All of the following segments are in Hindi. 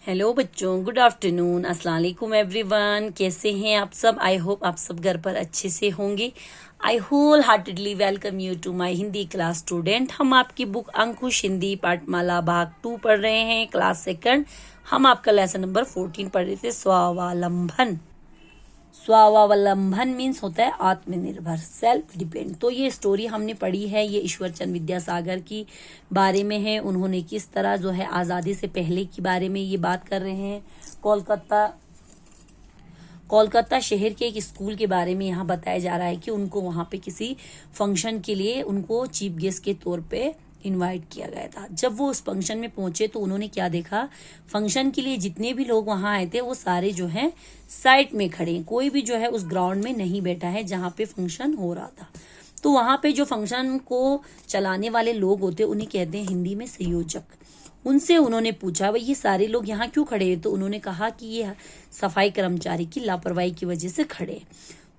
हेलो बच्चों, गुड आफ्टरनून, अस्सलाम वालेकुम एवरीवन। कैसे हैं आप सब? आई होप आप सब घर पर अच्छे से होंगे। I wholeheartedly welcome you to my Hindi class student. हम आपकी बुक अंकुश हिंदी पाठमाला भाग 2 पढ़ रहे हैं, क्लास सेकंड। हम आपका लेसन नंबर 14 पढ़ रहे थे, स्वावलंबन। स्वावलंबन मीन्स होता है आत्मनिर्भर, सेल्फ डिपेंड। तो ये स्टोरी हमने पढ़ी है, ये ईश्वर चंद्र विद्यासागर की बारे में है। उन्होंने किस तरह जो है आज़ादी से पहले के बारे में ये बात कर रहे हैं। कोलकाता शहर के एक स्कूल के बारे में यहाँ बताया जा रहा है कि उनको वहाँ पे किसी फंक्शन के लिए उनको चीफ गेस्ट के तौर पे इनवाइट किया गया था। जब वो उस फंक्शन में पहुंचे तो उन्होंने क्या देखा, फंक्शन के लिए जितने भी लोग वहां आए थे वो सारे जो है साइड में खड़े हैं। कोई भी जो है उस ग्राउंड में नहीं बैठा है जहाँ पे फंक्शन हो रहा था। तो वहां पे जो फंक्शन को चलाने वाले लोग होते उन्हें कहते हैं हिंदी में संयोजक। उनसे उन्होंने पूछा, भाई ये सारे लोग यहाँ क्यों खड़े हैं? तो उन्होंने कहा कि ये सफाई कर्मचारी की लापरवाही की वजह से खड़े हैं।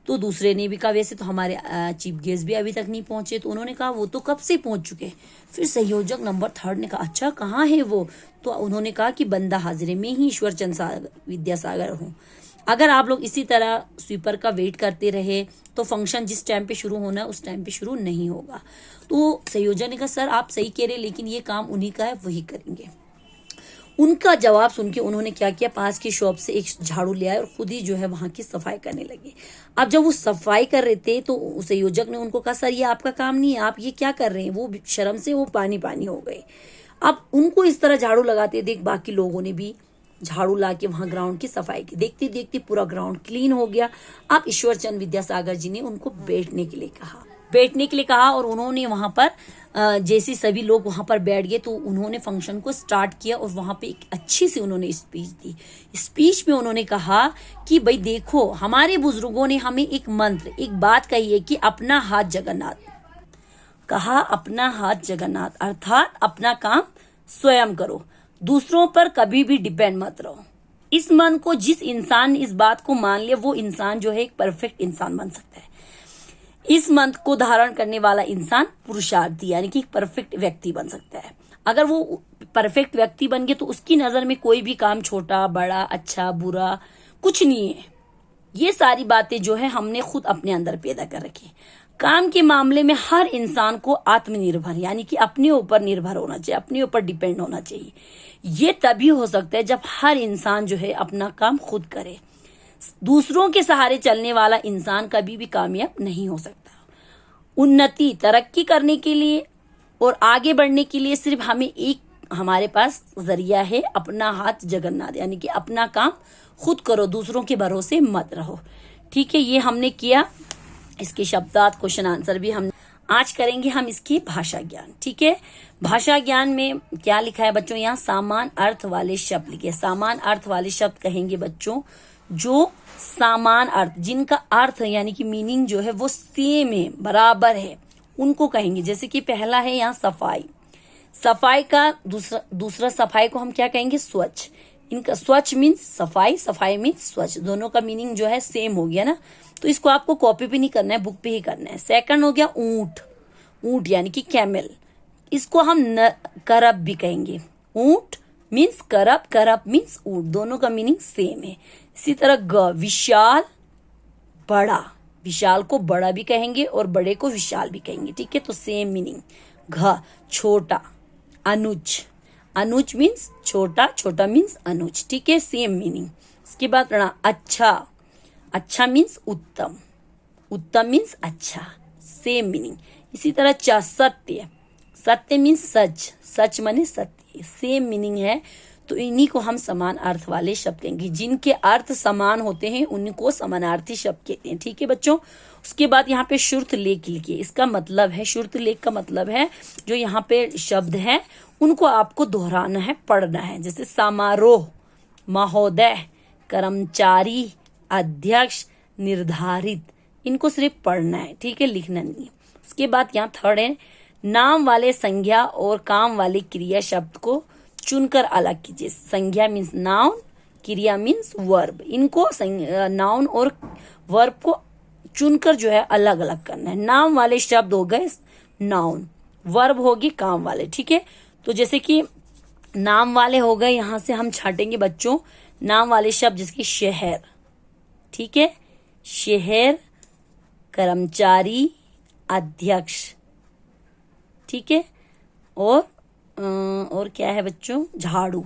तो दूसरे ने भी कहा, वैसे तो हमारे चीफ गेस्ट भी अभी तक नहीं पहुंचे। तो उन्होंने कहा वो तो कब से पहुंच चुके। फिर संयोजक नंबर 3 ने कहा, अच्छा कहाँ है वो? तो उन्होंने कहा कि बंदा हाजिरे में ही ईश्वर चंद्र विद्यासागर हूँ। अगर आप लोग इसी तरह स्वीपर का वेट करते रहे तो फंक्शन जिस टाइम पे शुरू होना है उस टाइम पे शुरू नहीं होगा। तो संयोजक ने कहा, सर आप सही कह रहे, लेकिन ये काम उन्हीं का है, वही करेंगे। उनका जवाब सुन के उन्होंने क्या किया, पास की शॉप से एक झाड़ू ले आए और खुद ही जो है वहां की सफाई करने लगे। अब जब वो सफाई कर रहे थे तो संयोजक ने उनको कहा, सर ये आपका काम नहीं है, आप ये क्या कर रहे हैं? वो शर्म से वो पानी पानी हो गए। अब उनको इस तरह झाड़ू लगाते देख बाकी लोगों ने भी झाड़ू ला के वहां ग्राउंड की सफाई की। देखते देखते पूरा ग्राउंड क्लीन हो गया। अब ईश्वर चंद्र विद्यासागर जी ने उनको बैठने के लिए कहा और उन्होंने वहां पर जैसे सभी लोग वहां पर बैठ गए तो उन्होंने फंक्शन को स्टार्ट किया और वहां पे एक अच्छी सी उन्होंने स्पीच दी। स्पीच में उन्होंने कहा कि भाई देखो, हमारे बुजुर्गों ने हमें एक मंत्र, एक बात कही है कि अपना हाथ जगन्नाथ। कहा अपना हाथ जगन्नाथ, अर्थात अपना काम स्वयं करो, दूसरों पर कभी भी डिपेंड मत रहो। इस मन को जिस इंसान ने इस बात को मान लिया वो इंसान जो है एक परफेक्ट इंसान बन सकता है। इस मंत्र को धारण करने वाला इंसान पुरुषार्थी यानी कि एक परफेक्ट व्यक्ति बन सकता है। अगर वो परफेक्ट व्यक्ति बन गया तो उसकी नजर में कोई भी काम छोटा बड़ा अच्छा बुरा कुछ नहीं है। ये सारी बातें जो है हमने खुद अपने अंदर पैदा कर रखी। काम के मामले में हर इंसान को आत्मनिर्भर यानी कि अपने ऊपर निर्भर होना चाहिए, अपने ऊपर डिपेंड होना चाहिए। ये तभी हो सकता है जब हर इंसान जो है अपना काम खुद करे। दूसरों के सहारे चलने वाला इंसान कभी भी कामयाब नहीं हो सकता। उन्नति तरक्की करने के लिए और आगे बढ़ने के लिए सिर्फ हमारे पास जरिया है, अपना हाथ जगन्नाथ यानी कि अपना काम खुद करो, दूसरों के भरोसे मत रहो। ठीक है, ये हमने किया। इसके शब्दार्थ क्वेश्चन आंसर भी हम आज करेंगे। हम इसकी भाषा ज्ञान। ठीक है, भाषा ज्ञान में क्या लिखा है बच्चों? यहाँ समान अर्थ वाले शब्द लिखे। समान अर्थ वाले शब्द कहेंगे बच्चों जो समान अर्थ, जिनका अर्थ यानी कि मीनिंग जो है वो सेम है, बराबर है, उनको कहेंगे। जैसे कि पहला है यहाँ सफाई। सफाई का दूसरा सफाई को हम क्या कहेंगे? स्वच्छ। इनका स्वच्छ मीन्स सफाई, सफाई मीन्स स्वच्छ, दोनों का मीनिंग जो है सेम हो गया ना। तो इसको आपको कॉपी पे नहीं करना है, बुक पे ही करना है। सेकंड हो गया ऊंट। ऊंट यानी कि कैमल, इसको हम करब भी कहेंगे। ऊंट मीन्स करब, करब मीन्स ऊंट, दोनों का मीनिंग सेम है। इसी तरह विशाल, बड़ा, विशाल को बड़ा भी कहेंगे और बड़े को विशाल भी कहेंगे। ठीक है, तो सेम मीनिंग। छोटा, अनुज, अनुज मीन्स छोटा, छोटा मीन्स अनुज। ठीक है, सेम मीनिंग। इसके बाद अच्छा, अच्छा मीन्स उत्तम, उत्तम मीन्स अच्छा, सेम मीनिंग। इसी तरह सत्य, सत्य मीन्स सच, सच माने सत्य, सेम मीनिंग है। तो इन्हीं को हम समान अर्थ वाले शब्द कहेंगे। जिनके अर्थ समान होते हैं उनको समानार्थी शब्द कहते हैं। ठीक है बच्चों, उसके बाद यहाँ पे शुर्त लेख लिखिए। इसका मतलब है, शुर्त लेख का मतलब है जो यहाँ पे शब्द है उनको आपको दोहराना है, पढ़ना है। जैसे समारोह, महोदय, कर्मचारी, अध्यक्ष, निर्धारित, इनको सिर्फ पढ़ना है। ठीक है, लिखना नहीं है। उसके बाद यहाँ थर्ड है, नाम वाले संज्ञा और काम वाले क्रिया शब्द को चुनकर अलग कीजिए। संज्ञा मीन्स नाउन, क्रिया मीन्स वर्ब। इनको नाउन और वर्ब को चुनकर जो है अलग अलग करना है। नाम वाले शब्द हो गए नाउन, वर्ब होगी काम वाले। ठीक है, तो जैसे कि नाम वाले हो गए, यहां से हम छाटेंगे बच्चों नाम वाले शब्द, जिसके शहर, ठीक है, शहर, कर्मचारी, अध्यक्ष, ठीक है, और क्या है बच्चों, झाड़ू।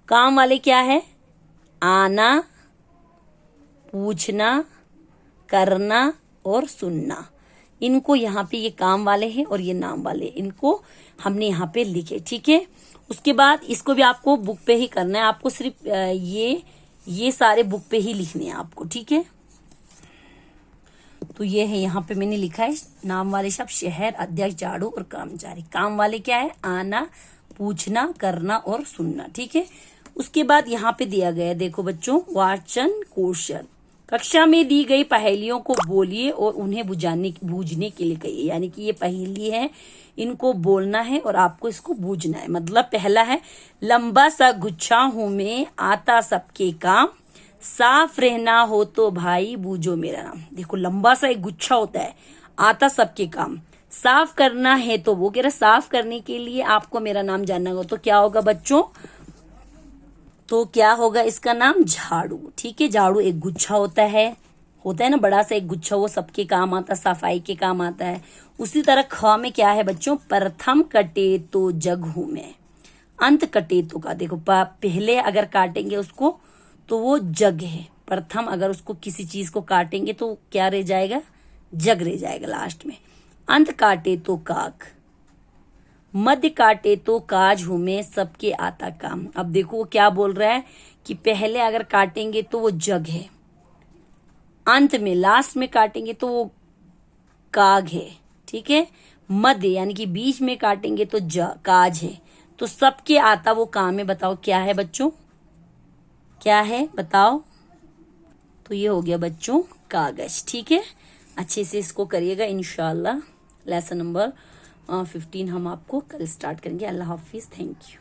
काम वाले क्या है, आना, पूछना, करना और सुनना। इनको यहाँ पे ये काम वाले हैं और ये नाम वाले, इनको हमने यहाँ पे लिखे, ठीक है। उसके बाद इसको भी आपको बुक पे ही करना है, आपको सिर्फ ये सारे बुक पे ही लिखने हैं आपको, ठीक है। तो ये है, यहाँ पे मैंने लिखा है नाम वाले शब्द शहर, अध्यक्ष, झाड़ू और कर्मचारी। काम वाले क्या है, आना, पूछना, करना और सुनना, ठीक है। उसके बाद यहाँ पे दिया गया है, देखो बच्चों, वाचन कौशल। कक्षा में दी गई पहेलियों को बोलिए और उन्हें बूझने के लिए कहिए। यानी कि ये पहेली है, इनको बोलना है और आपको इसको बूझना है। मतलब पहला है, लंबा सा गुच्छा हूं मैं, आता सबके काम, साफ रहना हो तो भाई बूझो मेरा नाम। देखो लंबा सा एक गुच्छा होता है, आता सबके काम, साफ करना है, तो वो कह रहा साफ करने के लिए आपको मेरा नाम जानना होगा, तो क्या होगा बच्चों, तो क्या होगा इसका नाम, झाड़ू, ठीक है। झाड़ू एक गुच्छा होता है ना बड़ा सा एक गुच्छा, वो सबके काम आता, सफाई के काम आता है। उसी तरह ख में क्या है बच्चों, प्रथम कटे तो जग हूं मैं, अंत कटे तो का, देखो पहले अगर काटेंगे उसको तो वो जग है, प्रथम अगर उसको किसी चीज को काटेंगे तो क्या रह जाएगा, जग रह जाएगा लास्ट में। अंत काटे तो काक, मध्य काटे तो काज हूं मैं, सबके आता काम। अब देखो वो क्या बोल रहा है कि पहले अगर काटेंगे तो वो जग है, अंत में लास्ट में काटेंगे तो वो काग है, ठीक है। मध्य यानी कि बीच में काटेंगे तो काज है, तो सबके आता वो काम है। बताओ क्या है बच्चों, क्या है बताओ, तो ये हो गया बच्चों कागज, ठीक है। अच्छे से इसको करिएगा इंशाल्लाह। लेसन नंबर 15 हम आपको कल स्टार्ट करेंगे। अल्लाह हाफिज, थैंक यू।